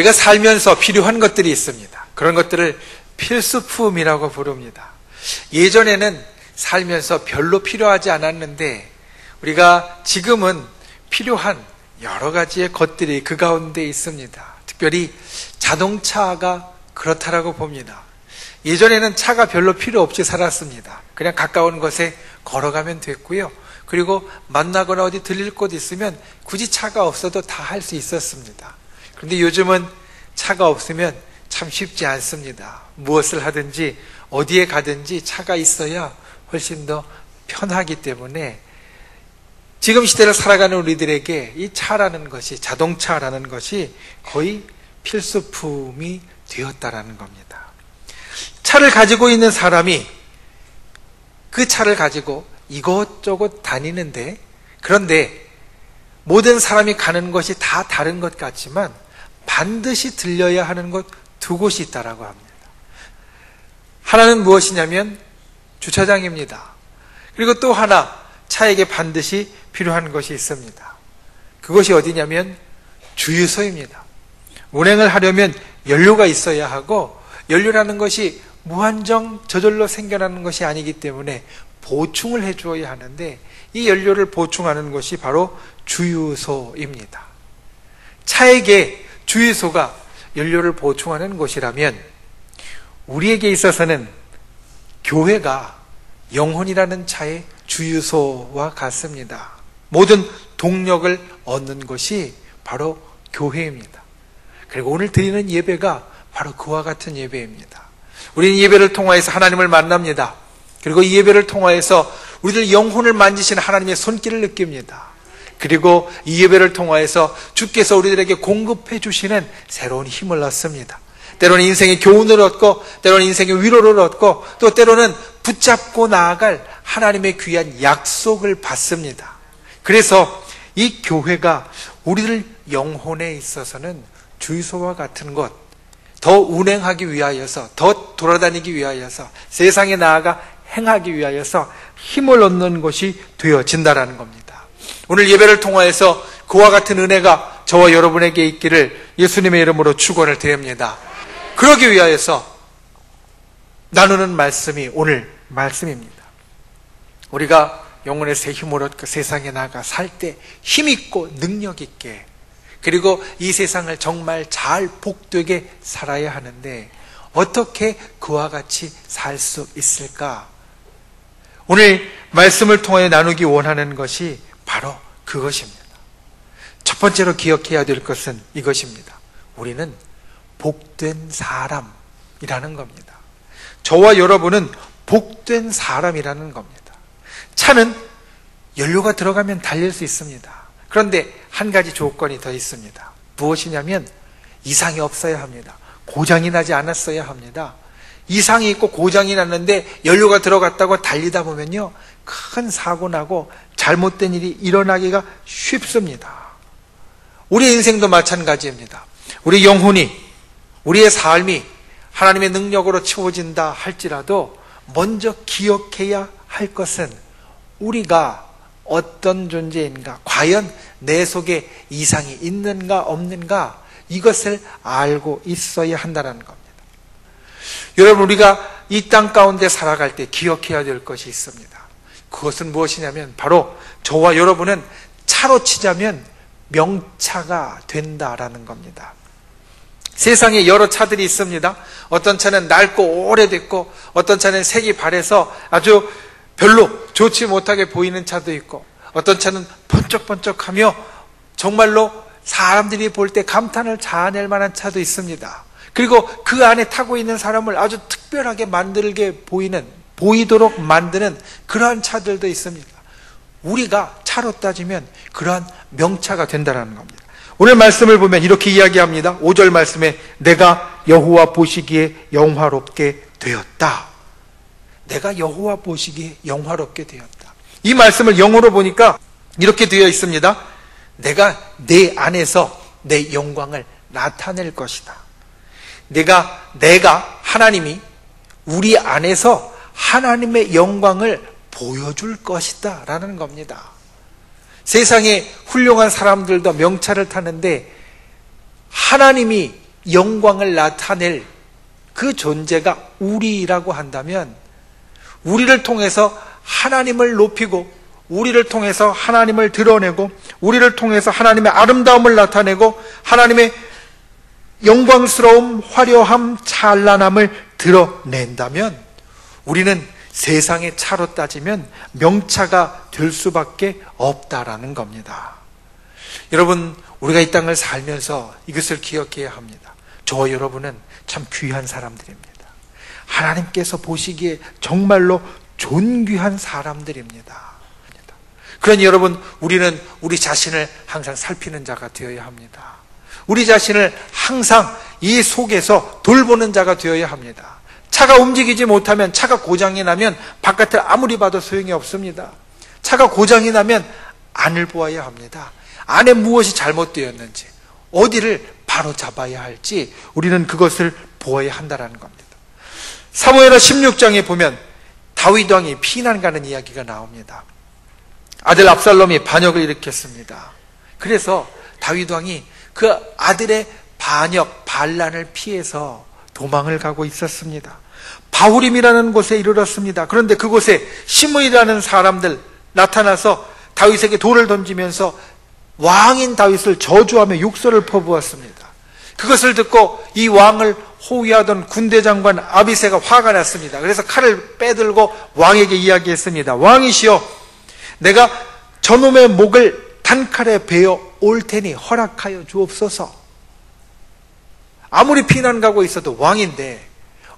우리가 살면서 필요한 것들이 있습니다. 그런 것들을 필수품이라고 부릅니다. 예전에는 살면서 별로 필요하지 않았는데 우리가 지금은 필요한 여러 가지의 것들이 그 가운데 있습니다. 특별히 자동차가 그렇다라고 봅니다. 예전에는 차가 별로 필요 없이 살았습니다. 그냥 가까운 곳에 걸어가면 됐고요. 그리고 만나거나 어디 들릴 곳 있으면 굳이 차가 없어도 다 할 수 있었습니다. 그런데 요즘은 차가 없으면 참 쉽지 않습니다. 무엇을 하든지 어디에 가든지 차가 있어야 훨씬 더 편하기 때문에 지금 시대를 살아가는 우리들에게 이 차라는 것이, 자동차라는 것이 거의 필수품이 되었다라는 겁니다. 차를 가지고 있는 사람이 그 차를 가지고 이것저것 다니는데, 그런데 모든 사람이 가는 것이 다 다른 것 같지만 반드시 들려야 하는 곳 두 곳이 있다라고 합니다. 하나는 무엇이냐면 주차장입니다. 그리고 또 하나, 차에게 반드시 필요한 것이 있습니다. 그것이 어디냐면 주유소입니다. 운행을 하려면 연료가 있어야 하고, 연료라는 것이 무한정 저절로 생겨나는 것이 아니기 때문에 보충을 해주어야 하는데, 이 연료를 보충하는 것이 바로 주유소입니다. 차에게 주유소가 연료를 보충하는 곳이라면 우리에게 있어서는 교회가 영혼이라는 차의 주유소와 같습니다. 모든 동력을 얻는 것이 바로 교회입니다. 그리고 오늘 드리는 예배가 바로 그와 같은 예배입니다. 우리는 예배를 통하여서 하나님을 만납니다. 그리고 이 예배를 통하여서 우리들 영혼을 만지시는 하나님의 손길을 느낍니다. 그리고 이 예배를 통하여서 주께서 우리들에게 공급해 주시는 새로운 힘을 얻습니다. 때로는 인생의 교훈을 얻고, 때로는 인생의 위로를 얻고, 또 때로는 붙잡고 나아갈 하나님의 귀한 약속을 받습니다. 그래서 이 교회가 우리들 영혼에 있어서는 주유소와 같은 것, 더 운행하기 위하여서, 더 돌아다니기 위하여서, 세상에 나아가 행하기 위하여서 힘을 얻는 것이 되어진다라는 겁니다. 오늘 예배를 통하여서 그와 같은 은혜가 저와 여러분에게 있기를 예수님의 이름으로 축원을 드립니다. 그러기 위하여서 나누는 말씀이 오늘 말씀입니다. 우리가 영혼의 새 힘을 얻고 세상에 나가 살 때 힘있고 능력있게, 그리고 이 세상을 정말 잘 복되게 살아야 하는데 어떻게 그와 같이 살 수 있을까? 오늘 말씀을 통해 나누기 원하는 것이 바로 그것입니다. 첫 번째로 기억해야 될 것은 이것입니다. 우리는 복된 사람이라는 겁니다. 저와 여러분은 복된 사람이라는 겁니다. 차는 연료가 들어가면 달릴 수 있습니다. 그런데 한 가지 조건이 더 있습니다. 무엇이냐면 이상이 없어야 합니다. 고장이 나지 않았어야 합니다. 이상이 있고 고장이 났는데 연료가 들어갔다고 달리다 보면요, 큰 사고 나고 잘못된 일이 일어나기가 쉽습니다. 우리 인생도 마찬가지입니다. 우리 영혼이, 우리의 삶이 하나님의 능력으로 채워진다 할지라도 먼저 기억해야 할 것은 우리가 어떤 존재인가, 과연 내 속에 이상이 있는가 없는가, 이것을 알고 있어야 한다는 겁니다. 여러분, 우리가 이 땅 가운데 살아갈 때 기억해야 될 것이 있습니다. 그것은 무엇이냐면 바로 저와 여러분은 차로 치자면 명차가 된다라는 겁니다. 세상에 여러 차들이 있습니다. 어떤 차는 낡고 오래됐고, 어떤 차는 색이 바래서 아주 별로 좋지 못하게 보이는 차도 있고, 어떤 차는 번쩍번쩍하며 정말로 사람들이 볼 때 감탄을 자아낼 만한 차도 있습니다. 그리고 그 안에 타고 있는 사람을 아주 특별하게 보이도록 만드는 그러한 차들도 있습니다. 우리가 차로 따지면 그러한 명차가 된다는 겁니다. 오늘 말씀을 보면 이렇게 이야기합니다. 5절 말씀에 내가 여호와 보시기에 영화롭게 되었다. 내가 여호와 보시기에 영화롭게 되었다. 이 말씀을 영어로 보니까 이렇게 되어 있습니다. 내가 내 안에서 내 영광을 나타낼 것이다. 내가 하나님이 우리 안에서 하나님의 영광을 보여줄 것이다 라는 겁니다. 세상에 훌륭한 사람들도 명차를 타는데 하나님이 영광을 나타낼 그 존재가 우리라고 한다면 우리를 통해서 하나님을 높이고 우리를 통해서 하나님을 드러내고 우리를 통해서 하나님의 아름다움을 나타내고 하나님의 영광스러움, 화려함, 찬란함을 드러낸다면 우리는 세상의 차로 따지면 명차가 될 수밖에 없다라는 겁니다. 여러분, 우리가 이 땅을 살면서 이것을 기억해야 합니다. 저와 여러분은 참 귀한 사람들입니다. 하나님께서 보시기에 정말로 존귀한 사람들입니다. 그러니 여러분, 우리는 우리 자신을 항상 살피는 자가 되어야 합니다. 우리 자신을 항상 이 속에서 돌보는 자가 되어야 합니다. 차가 움직이지 못하면, 차가 고장이 나면 바깥을 아무리 봐도 소용이 없습니다. 차가 고장이 나면 안을 보아야 합니다. 안에 무엇이 잘못되었는지, 어디를 바로 잡아야 할지 우리는 그것을 보아야 한다는 겁니다. 사무엘하 16장에 보면 다윗 왕이 피난 가는 이야기가 나옵니다. 아들 압살롬이 반역을 일으켰습니다. 그래서 다윗 왕이 그 아들의 반역, 반란을 피해서 도망을 가고 있었습니다. 바후림이라는 곳에 이르렀습니다. 그런데 그곳에 시므이라는 사람들 나타나서 다윗에게 돌을 던지면서 왕인 다윗을 저주하며 욕설을 퍼부었습니다. 그것을 듣고 이 왕을 호위하던 군대 장관 아비새가 화가 났습니다. 그래서 칼을 빼들고 왕에게 이야기했습니다. 왕이시여, 내가 저놈의 목을 단칼에 베어 올 테니 허락하여 주옵소서. 아무리 피난 가고 있어도 왕인데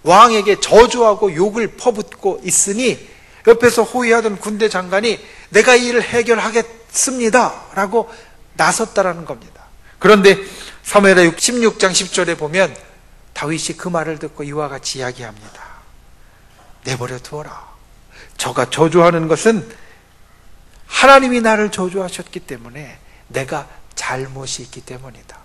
왕에게 저주하고 욕을 퍼붓고 있으니 옆에서 호위하던 군대 장관이 내가 이 일을 해결하겠습니다 라고 나섰다라는 겁니다. 그런데 사무엘하 16장 10절에 보면 다윗이 그 말을 듣고 이와 같이 이야기합니다. 내버려 두어라. 저가 저주하는 것은 하나님이 나를 저주하셨기 때문에 내가 잘못이 있기 때문이다.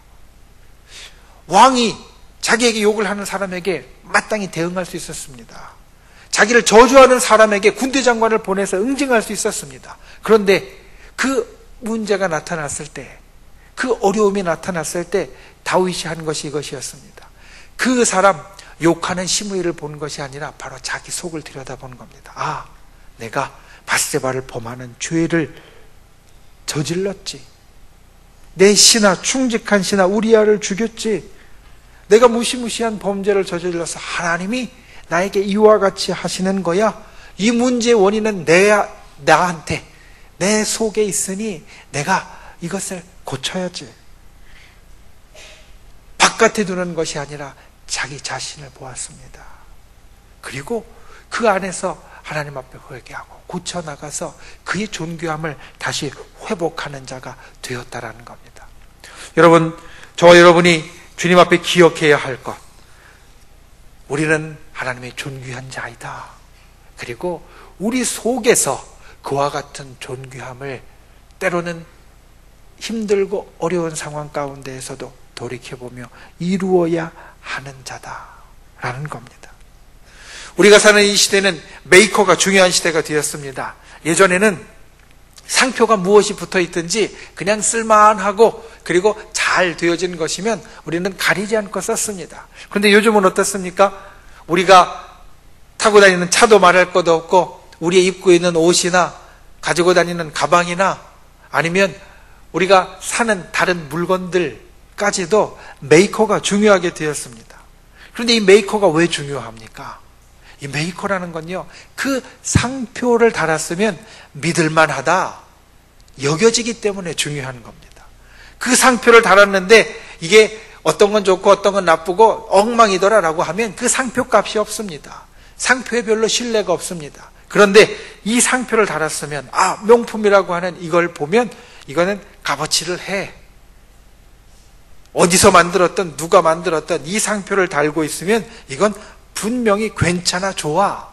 왕이 자기에게 욕을 하는 사람에게 마땅히 대응할 수 있었습니다. 자기를 저주하는 사람에게 군대 장관을 보내서 응징할 수 있었습니다. 그런데 그 문제가 나타났을 때, 그 어려움이 나타났을 때 다윗이 한 것이 이것이었습니다. 그 사람 욕하는 시므이를 본 것이 아니라 바로 자기 속을 들여다본 겁니다. 아, 내가 밧세바를 범하는 죄를 저질렀지. 내 신하, 충직한 신하 우리아를 죽였지. 내가 무시무시한 범죄를 저질러서 하나님이 나에게 이와 같이 하시는 거야. 이 문제의 원인은 나한테, 내 속에 있으니 내가 이것을 고쳐야지. 바깥에 두는 것이 아니라 자기 자신을 보았습니다. 그리고 그 안에서 하나님 앞에 회개하고 고쳐나가서 그의 존귀함을 다시 회복하는 자가 되었다라는 겁니다. 여러분, 저와 여러분이 주님 앞에 기억해야 할 것, 우리는 하나님의 존귀한 자이다. 그리고 우리 속에서 그와 같은 존귀함을 때로는 힘들고 어려운 상황 가운데에서도 돌이켜보며 이루어야 하는 자다라는 겁니다. 우리가 사는 이 시대는 메이커가 중요한 시대가 되었습니다. 예전에는 상표가 무엇이 붙어있든지 그냥 쓸만하고 그리고 잘 되어진 것이면 우리는 가리지 않고 썼습니다. 그런데 요즘은 어떻습니까? 우리가 타고 다니는 차도 말할 것도 없고 우리의 입고 있는 옷이나 가지고 다니는 가방이나 아니면 우리가 사는 다른 물건들까지도 메이커가 중요하게 되었습니다. 그런데 이 메이커가 왜 중요합니까? 이 메이커라는 건요, 그 상표를 달았으면 믿을만하다 여겨지기 때문에 중요한 겁니다. 그 상표를 달았는데 이게 어떤 건 좋고 어떤 건 나쁘고 엉망이더라라고 하면 그 상표 값이 없습니다. 상표에 별로 신뢰가 없습니다. 그런데 이 상표를 달았으면 명품이라고 하는 이걸 보면 이거는 값어치를 해. 어디서 만들었던 누가 만들었던 이 상표를 달고 있으면 이건 분명히 괜찮아, 좋아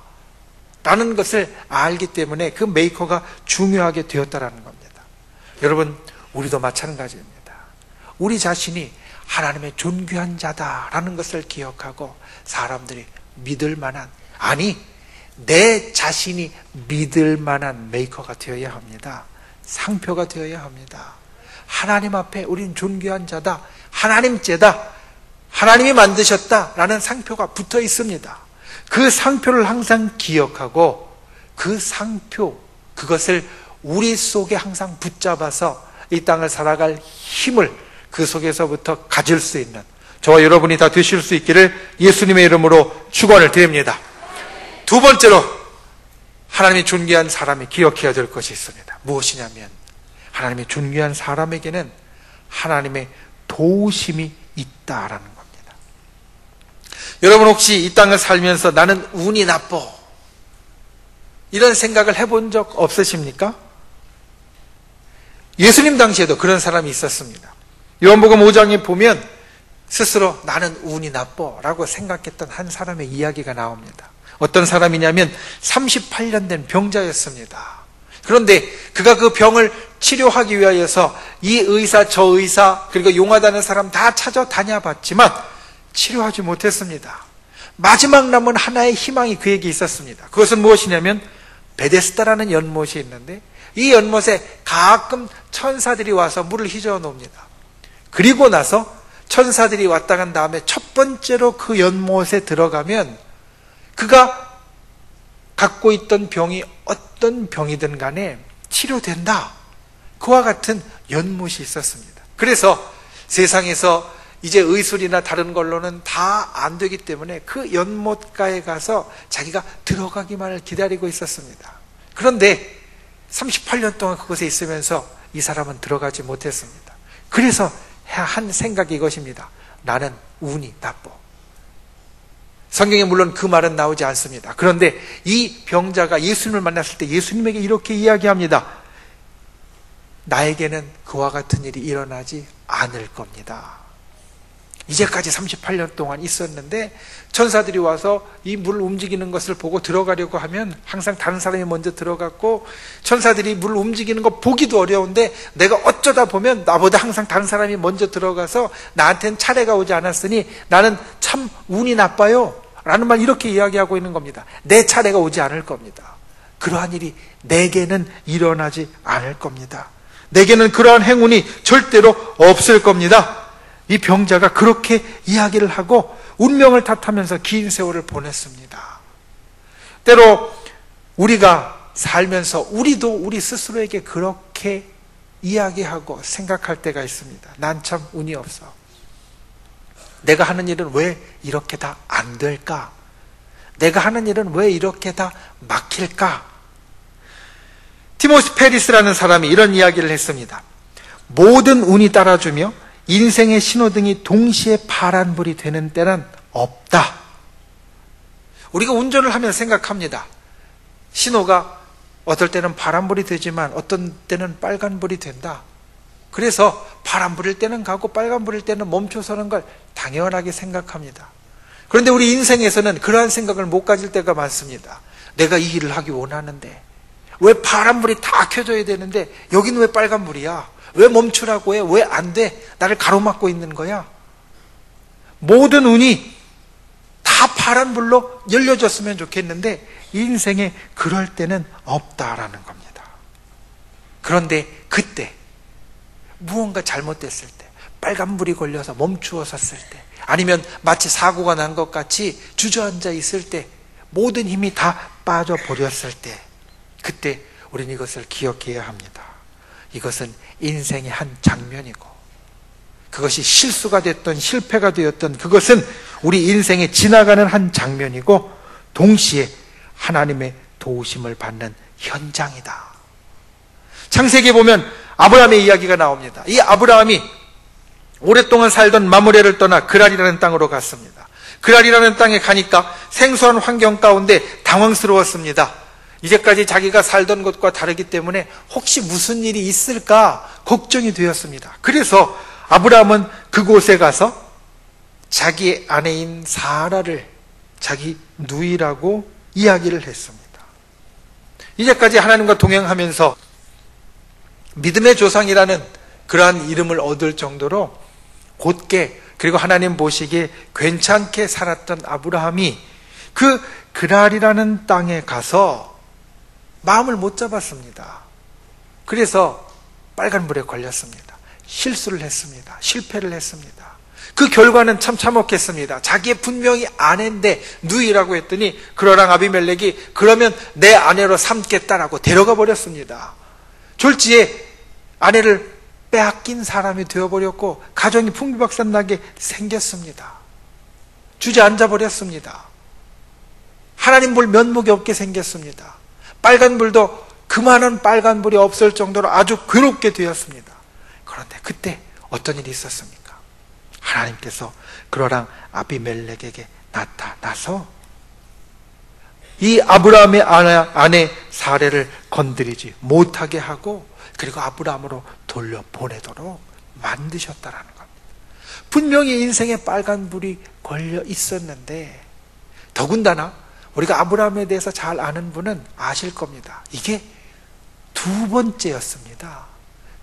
라는 것을 알기 때문에 그 메이커가 중요하게 되었다라는 겁니다. 여러분, 우리도 마찬가지입니다. 우리 자신이 하나님의 존귀한 자다라는 것을 기억하고 사람들이 믿을 만한, 아니 내 자신이 믿을 만한 메이커가 되어야 합니다. 상표가 되어야 합니다. 하나님 앞에 우린 존귀한 자다, 하나님째다, 하나님이 만드셨다라는 상표가 붙어 있습니다. 그 상표를 항상 기억하고 그 상표, 그것을 우리 속에 항상 붙잡아서 이 땅을 살아갈 힘을 그 속에서부터 가질 수 있는 저와 여러분이 다 되실 수 있기를 예수님의 이름으로 축원을 드립니다. 두 번째로 하나님이 존귀한 사람이 기억해야 될 것이 있습니다. 무엇이냐면 하나님이 존귀한 사람에게는 하나님의 도우심이 있다라는 겁니다. 여러분 혹시 이 땅을 살면서 나는 운이 나빠 이런 생각을 해본 적 없으십니까? 예수님 당시에도 그런 사람이 있었습니다. 요한복음 5장에 보면 스스로 나는 운이 나빠 라고 생각했던 한 사람의 이야기가 나옵니다. 어떤 사람이냐면 38년 된 병자였습니다. 그런데 그가 그 병을 치료하기 위하여서 이 의사 저 의사 그리고 용하다는 사람 다 찾아다녀봤지만 치료하지 못했습니다. 마지막 남은 하나의 희망이 그에게 있었습니다. 그것은 무엇이냐면 베데스다라는 연못이 있는데 이 연못에 가끔 천사들이 와서 물을 휘저어 놓습니다. 그리고 나서 천사들이 왔다 간 다음에 첫 번째로 그 연못에 들어가면 그가 갖고 있던 병이 어떤 병이든 간에 치료된다. 그와 같은 연못이 있었습니다. 그래서 세상에서 이제 의술이나 다른 걸로는 다 안 되기 때문에 그 연못가에 가서 자기가 들어가기만을 기다리고 있었습니다. 그런데 38년 동안 그곳에 있으면서 이 사람은 들어가지 못했습니다. 그래서 한 생각이 이것입니다. 나는 운이 나빠. 성경에 물론 그 말은 나오지 않습니다. 그런데 이 병자가 예수님을 만났을 때 예수님에게 이렇게 이야기합니다. 나에게는 그와 같은 일이 일어나지 않을 겁니다. 이제까지 38년 동안 있었는데 천사들이 와서 이 물 움직이는 것을 보고 들어가려고 하면 항상 다른 사람이 먼저 들어갔고 천사들이 물 움직이는 거 보기도 어려운데 내가 어쩌다 보면 나보다 항상 다른 사람이 먼저 들어가서 나한테는 차례가 오지 않았으니 나는 참 운이 나빠요 라는 말 이렇게 이야기하고 있는 겁니다. 내 차례가 오지 않을 겁니다. 그러한 일이 내게는 일어나지 않을 겁니다. 내게는 그러한 행운이 절대로 없을 겁니다. 이 병자가 그렇게 이야기를 하고 운명을 탓하면서 긴 세월을 보냈습니다. 때로 우리가 살면서 우리도 우리 스스로에게 그렇게 이야기하고 생각할 때가 있습니다. 난 참 운이 없어. 내가 하는 일은 왜 이렇게 다 안 될까? 내가 하는 일은 왜 이렇게 다 막힐까? 티모시 페리스라는 사람이 이런 이야기를 했습니다. 모든 운이 따라주며 인생의 신호등이 동시에 파란불이 되는 때는 없다. 우리가 운전을 하면 생각합니다. 신호가 어떨 때는 파란불이 되지만 어떤 때는 빨간불이 된다. 그래서 파란불일 때는 가고 빨간불일 때는 멈춰서는 걸 당연하게 생각합니다. 그런데 우리 인생에서는 그러한 생각을 못 가질 때가 많습니다. 내가 이 일을 하기 원하는데 왜 파란불이 다 켜져야 되는데 여기는 왜 빨간불이야? 왜 멈추라고 해? 왜 안 돼? 나를 가로막고 있는 거야? 모든 운이 다 파란불로 열려졌으면 좋겠는데 인생에 그럴 때는 없다라는 겁니다. 그런데 그때 무언가 잘못됐을 때 빨간불이 걸려서 멈추어 섰을 때 아니면 마치 사고가 난 것 같이 주저앉아 있을 때 모든 힘이 다 빠져버렸을 때 그때 우리는 이것을 기억해야 합니다. 이것은 인생의 한 장면이고 그것이 실수가 됐던 실패가 되었던 그것은 우리 인생에 지나가는 한 장면이고 동시에 하나님의 도우심을 받는 현장이다. 창세기에 보면 아브라함의 이야기가 나옵니다. 이 아브라함이 오랫동안 살던 마므레를 떠나 그랄이라는 땅으로 갔습니다. 그랄이라는 땅에 가니까 생소한 환경 가운데 당황스러웠습니다. 이제까지 자기가 살던 곳과 다르기 때문에 혹시 무슨 일이 있을까 걱정이 되었습니다. 그래서 아브라함은 그곳에 가서 자기 아내인 사라를 자기 누이라고 이야기를 했습니다. 이제까지 하나님과 동행하면서 믿음의 조상이라는 그러한 이름을 얻을 정도로 곧게 그리고 하나님 보시기에 괜찮게 살았던 아브라함이 그 그랄이라는 땅에 가서 마음을 못 잡았습니다. 그래서 빨간불에 걸렸습니다. 실수를 했습니다. 실패를 했습니다. 그 결과는 참 참혹했습니다. 자기의 분명히 아내인데 누이라고 했더니 그러랑 아비멜렉이 그러면 내 아내로 삼겠다라고 데려가 버렸습니다. 졸지에 아내를 빼앗긴 사람이 되어버렸고 가정이 풍비박산나게 생겼습니다. 주저앉아 버렸습니다. 하나님 볼 면목이 없게 생겼습니다. 빨간불도 그만한 빨간불이 없을 정도로 아주 괴롭게 되었습니다. 그런데 그때 어떤 일이 있었습니까? 하나님께서 그러랑 아비멜렉에게 나타나서 이 아브라함의 아내 사레를 건드리지 못하게 하고 그리고 아브라함으로 돌려보내도록 만드셨다라는 겁니다. 분명히 인생에 빨간불이 걸려 있었는데 더군다나 우리가 아브라함에 대해서 잘 아는 분은 아실 겁니다. 이게 두 번째였습니다.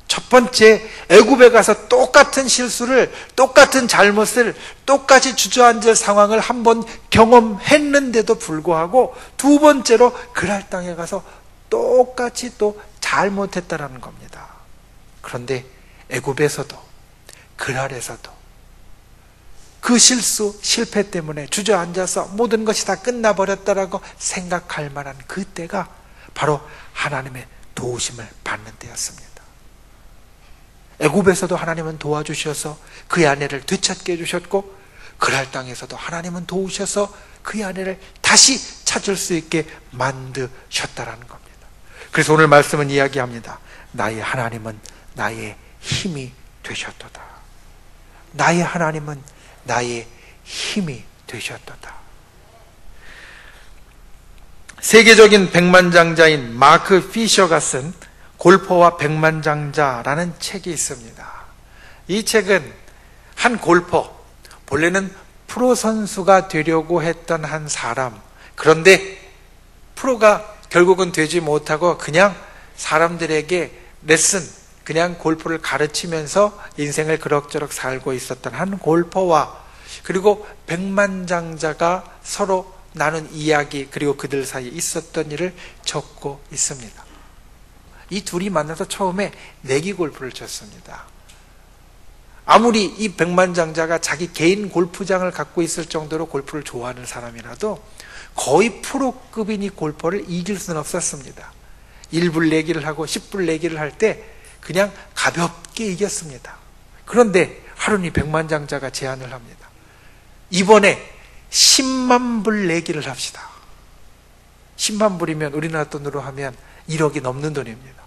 첫 번째, 애굽에 가서 똑같은 실수를, 똑같은 잘못을, 똑같이 주저앉을 상황을 한번 경험했는데도 불구하고 두 번째로 그랄 땅에 가서 똑같이 또 잘못했다라는 겁니다. 그런데 애굽에서도 그랄에서도 그 실수, 실패 때문에 주저앉아서 모든 것이 다 끝나버렸다라고 생각할 만한 그때가 바로 하나님의 도우심을 받는 때였습니다. 애굽에서도 하나님은 도와주셔서 그의 아내를 되찾게 해주셨고 그랄 땅에서도 하나님은 도우셔서 그의 아내를 다시 찾을 수 있게 만드셨다라는 겁니다. 그래서 오늘 말씀은 이야기합니다. 나의 하나님은 나의 힘이 되셨도다. 나의 하나님은 나의 힘이 되셨도다. 세계적인 백만장자인 마크 피셔가 쓴 골퍼와 백만장자라는 책이 있습니다. 이 책은 한 골퍼, 본래는 프로 선수가 되려고 했던 한 사람, 그런데 프로가 결국은 되지 못하고 그냥 사람들에게 레슨, 그냥 골프를 가르치면서 인생을 그럭저럭 살고 있었던 한 골퍼와 그리고 백만장자가 서로 나눈 이야기, 그리고 그들 사이에 있었던 일을 적고 있습니다. 이 둘이 만나서 처음에 내기 골프를 쳤습니다. 아무리 이 백만장자가 자기 개인 골프장을 갖고 있을 정도로 골프를 좋아하는 사람이라도 거의 프로급인 이 골퍼를 이길 수는 없었습니다. 1불 내기를 하고 10불 내기를 할 때 그냥 가볍게 이겼습니다. 그런데 하루는 이 백만장자가 제안을 합니다. 이번에 10만 불 내기를 합시다. 10만 불이면 우리나라 돈으로 하면 1억이 넘는 돈입니다.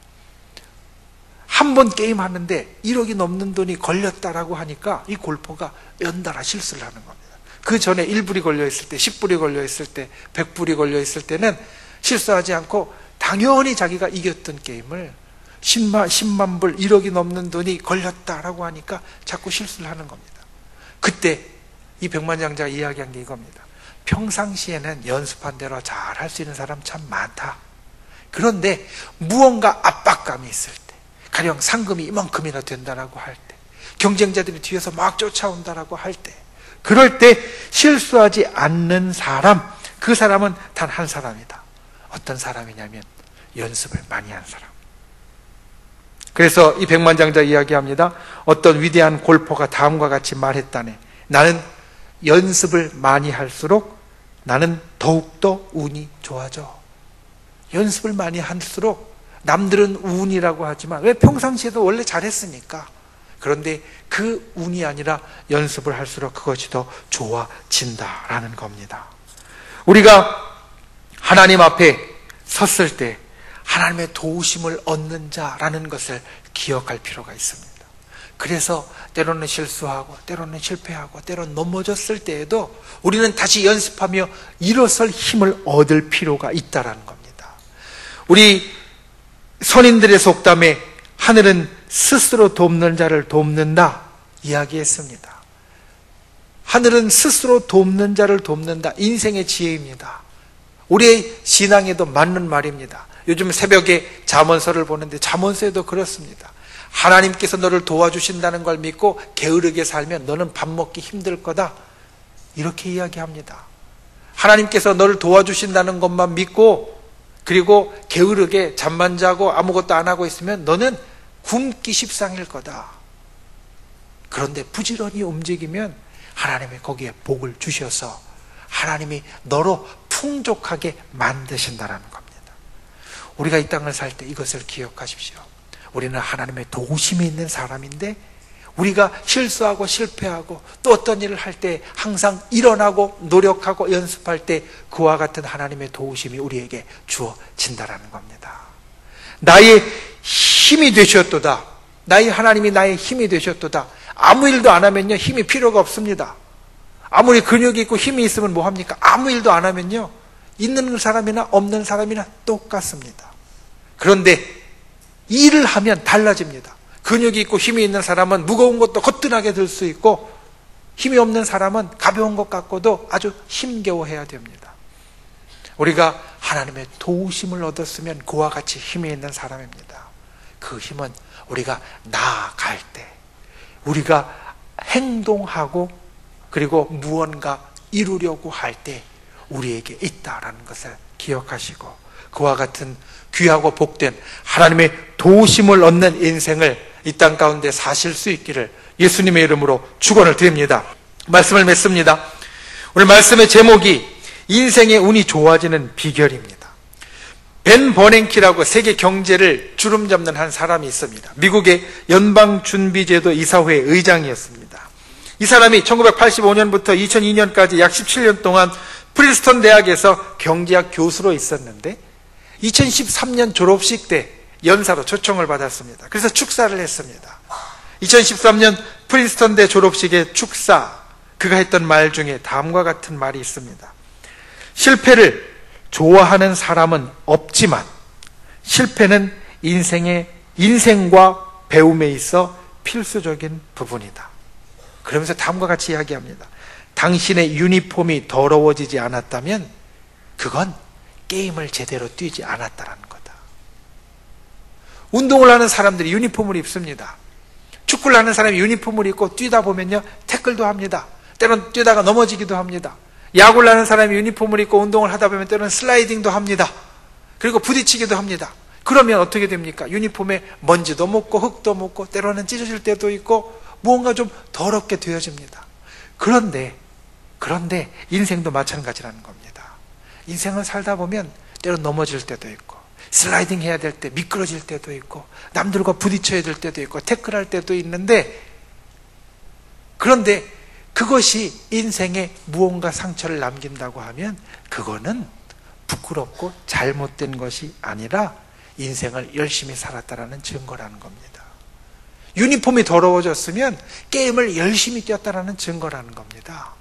한 번 게임 하는데 1억이 넘는 돈이 걸렸다라고 하니까 이 골퍼가 연달아 실수를 하는 겁니다. 그 전에 1불이 걸려있을 때, 10불이 걸려있을 때, 100불이 걸려있을 때는 실수하지 않고 당연히 자기가 이겼던 게임을 10만 불, 1억이 넘는 돈이 걸렸다라고 하니까 자꾸 실수를 하는 겁니다. 그때 이 백만장자가 이야기한 게 이겁니다. 평상시에는 연습한 대로 잘 할 수 있는 사람 참 많다. 그런데 무언가 압박감이 있을 때, 가령 상금이 이만큼이나 된다라고 할 때, 경쟁자들이 뒤에서 막 쫓아온다라고 할 때, 그럴 때 실수하지 않는 사람, 그 사람은 단 한 사람이다. 어떤 사람이냐면 연습을 많이 한 사람. 그래서 이 백만장자 이야기합니다. 어떤 위대한 골퍼가 다음과 같이 말했다네. 나는 연습을 많이 할수록 나는 더욱더 운이 좋아져. 연습을 많이 할수록 남들은 운이라고 하지만 왜 평상시에도 원래 잘했으니까. 그런데 그 운이 아니라 연습을 할수록 그것이 더 좋아진다라는 겁니다. 우리가 하나님 앞에 섰을 때 하나님의 도우심을 얻는 자라는 것을 기억할 필요가 있습니다. 그래서 때로는 실수하고 때로는 실패하고 때로는 넘어졌을 때에도 우리는 다시 연습하며 일어설 힘을 얻을 필요가 있다는 겁니다. 우리 선인들의 속담에 하늘은 스스로 돕는 자를 돕는다 이야기했습니다. 하늘은 스스로 돕는 자를 돕는다. 인생의 지혜입니다. 우리의 신앙에도 맞는 말입니다. 요즘 새벽에 잠언서를 보는데 잠언서에도 그렇습니다. 하나님께서 너를 도와주신다는 걸 믿고 게으르게 살면 너는 밥 먹기 힘들 거다. 이렇게 이야기합니다. 하나님께서 너를 도와주신다는 것만 믿고 그리고 게으르게 잠만 자고 아무것도 안 하고 있으면 너는 굶기 십상일 거다. 그런데 부지런히 움직이면 하나님이 거기에 복을 주셔서 하나님이 너로 풍족하게 만드신다라는 겁니다. 우리가 이 땅을 살 때 이것을 기억하십시오. 우리는 하나님의 도우심이 있는 사람인데 우리가 실수하고 실패하고 또 어떤 일을 할 때 항상 일어나고 노력하고 연습할 때 그와 같은 하나님의 도우심이 우리에게 주어진다라는 겁니다. 나의 힘이 되셨도다. 나의 하나님이 나의 힘이 되셨도다. 아무 일도 안 하면요 힘이 필요가 없습니다. 아무리 근육이 있고 힘이 있으면 뭐합니까? 아무 일도 안 하면요 있는 사람이나 없는 사람이나 똑같습니다. 그런데 일을 하면 달라집니다. 근육이 있고 힘이 있는 사람은 무거운 것도 거뜬하게 들 수 있고 힘이 없는 사람은 가벼운 것 같고도 아주 힘겨워해야 됩니다. 우리가 하나님의 도우심을 얻었으면 그와 같이 힘이 있는 사람입니다. 그 힘은 우리가 나아갈 때 우리가 행동하고 그리고 무언가 이루려고 할 때 우리에게 있다라는 것을 기억하시고 그와 같은 귀하고 복된 하나님의 도우심을 얻는 인생을 이 땅 가운데 사실 수 있기를 예수님의 이름으로 축원을 드립니다. 말씀을 맺습니다. 오늘 말씀의 제목이 인생의 운이 좋아지는 비결입니다. 벤 버냉키라고 세계 경제를 주름잡는 한 사람이 있습니다. 미국의 연방준비제도 이사회 의장이었습니다. 이 사람이 1985년부터 2002년까지 약 17년 동안 프린스턴 대학에서 경제학 교수로 있었는데 2013년 졸업식 때 연사로 초청을 받았습니다. 그래서 축사를 했습니다. 2013년 프린스턴 대 졸업식의 축사, 그가 했던 말 중에 다음과 같은 말이 있습니다. 실패를 좋아하는 사람은 없지만 실패는 인생과 배움에 있어 필수적인 부분이다. 그러면서 다음과 같이 이야기합니다. 당신의 유니폼이 더러워지지 않았다면 그건 게임을 제대로 뛰지 않았다라는 거다. 운동을 하는 사람들이 유니폼을 입습니다. 축구를 하는 사람이 유니폼을 입고 뛰다 보면요 태클도 합니다. 때로는 뛰다가 넘어지기도 합니다. 야구를 하는 사람이 유니폼을 입고 운동을 하다 보면 때로는 슬라이딩도 합니다. 그리고 부딪히기도 합니다. 그러면 어떻게 됩니까? 유니폼에 먼지도 묻고 흙도 묻고 때로는 찢어질 때도 있고 무언가 좀 더럽게 되어집니다. 그런데 인생도 마찬가지라는 겁니다. 인생을 살다 보면 때로 넘어질 때도 있고 슬라이딩 해야 될 때 미끄러질 때도 있고 남들과 부딪혀야 될 때도 있고 태클할 때도 있는데 그런데 그것이 인생에 무언가 상처를 남긴다고 하면 그거는 부끄럽고 잘못된 것이 아니라 인생을 열심히 살았다라는 증거라는 겁니다. 유니폼이 더러워졌으면 게임을 열심히 뛰었다라는 증거라는 겁니다.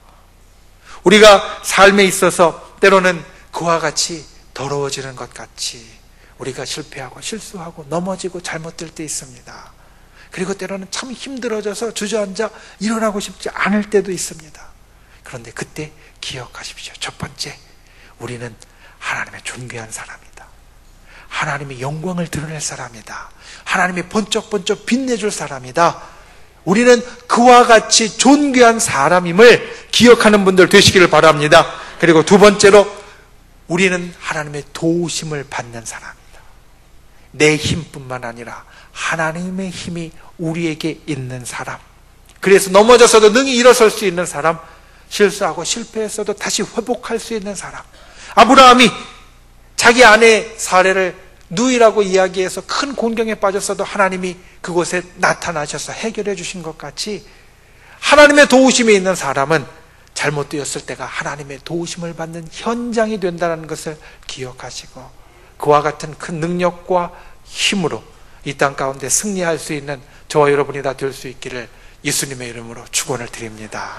우리가 삶에 있어서 때로는 그와 같이 더러워지는 것 같이 우리가 실패하고 실수하고 넘어지고 잘못될 때 있습니다. 그리고 때로는 참 힘들어져서 주저앉아 일어나고 싶지 않을 때도 있습니다. 그런데 그때 기억하십시오. 첫 번째, 우리는 하나님의 존귀한 사람이다. 하나님의 영광을 드러낼 사람이다. 하나님의 번쩍번쩍 빛내줄 사람이다. 우리는 그와 같이 존귀한 사람임을 기억하는 분들 되시기를 바랍니다. 그리고 두 번째로 우리는 하나님의 도우심을 받는 사람이다. 내 힘뿐만 아니라 하나님의 힘이 우리에게 있는 사람, 그래서 넘어져서도 능히 일어설 수 있는 사람, 실수하고 실패했어도 다시 회복할 수 있는 사람. 아브라함이 자기 아내의 사례를 누이라고 이야기해서 큰 곤경에 빠졌어도 하나님이 그곳에 나타나셔서 해결해 주신 것 같이 하나님의 도우심이 있는 사람은 잘못되었을 때가 하나님의 도우심을 받는 현장이 된다는 것을 기억하시고 그와 같은 큰 능력과 힘으로 이 땅 가운데 승리할 수 있는 저와 여러분이 다 될 수 있기를 예수님의 이름으로 축원을 드립니다.